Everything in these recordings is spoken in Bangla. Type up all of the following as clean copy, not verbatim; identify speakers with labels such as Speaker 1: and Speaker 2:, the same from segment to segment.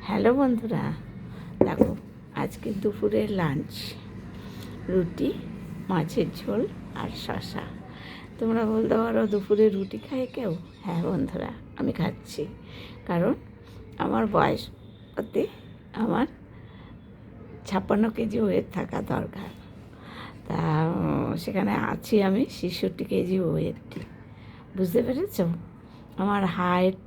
Speaker 1: হ্যালো বন্ধুরা, দেখো আজকে দুপুরের লাঞ্চ রুটি, মাছের ঝোল আর শশা। তোমরা বলতে পারো দুপুরে রুটি খায় কেউ? হ্যাঁ বন্ধুরা, আমি খাচ্ছি, কারণ আমার বয়স হতে আমার 56 কেজি ওয়েট থাকা দরকার। তা সেখানে আছি আমি 66 কেজি ওয়েট। বুঝতে পেরেছ? আমার হাইট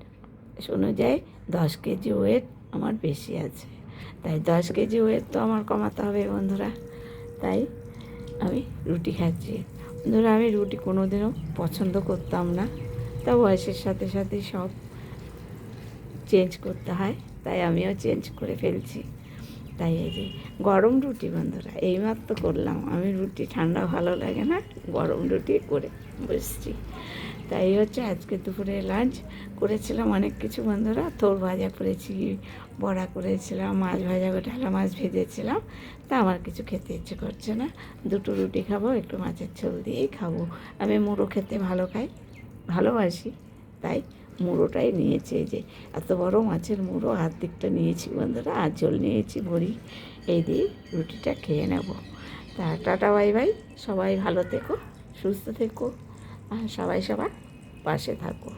Speaker 1: অনুযায়ী 10 কেজি ওয়েট আমার বেশি আছে, তাই 10 কেজি ওয়েট তো আমার কমাতে হবে বন্ধুরা। তাই আমি রুটি খাচ্ছি। বন্ধুরা, আমি রুটি কোনো দিনও পছন্দ করতাম না, তা বয়সের সাথে সাথে সব চেঞ্জ করতে হয়, তাই আমিও চেঞ্জ করে ফেলছি। তাই এই যে গরম রুটি বন্ধুরা এইমাত্র করলাম। আমি রুটি ঠান্ডা ভালো লাগে না, গরম রুটি করে বসছি। তাই হচ্ছে আজকে দুপুরে লাঞ্চ করেছিলাম অনেক কিছু বন্ধুরা। থোর ভাজা করেছি, বড়া করেছিলাম, মাছ ভাজা, ঢালা মাছ ভেজেছিলাম। তা আমার কিছু খেতে ইচ্ছে করছে না, দুটো রুটি খাবো, একটু মাছের ঝোল দিয়েই খাবো। আমি মুড়ো খেতে ভালোবাসি, তাই মুড়োটাই নিয়েছি। এই যে এত বড় মাছের মুড়ো আর্ধেকটা নিয়েছি বন্ধুরা, আর ঝোল নিয়েছি ভরি। এই দিয়ে রুটিটা খেয়ে নেব। তা টাটা বাই বাই, সবাই ভালো থেকো, সুস্থ থেকো, আর সবাই সবার পাশে থাকো।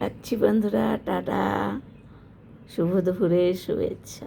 Speaker 1: রাখছি বন্ধুরা, টাটা, শুভ দুপুরের শুভেচ্ছা।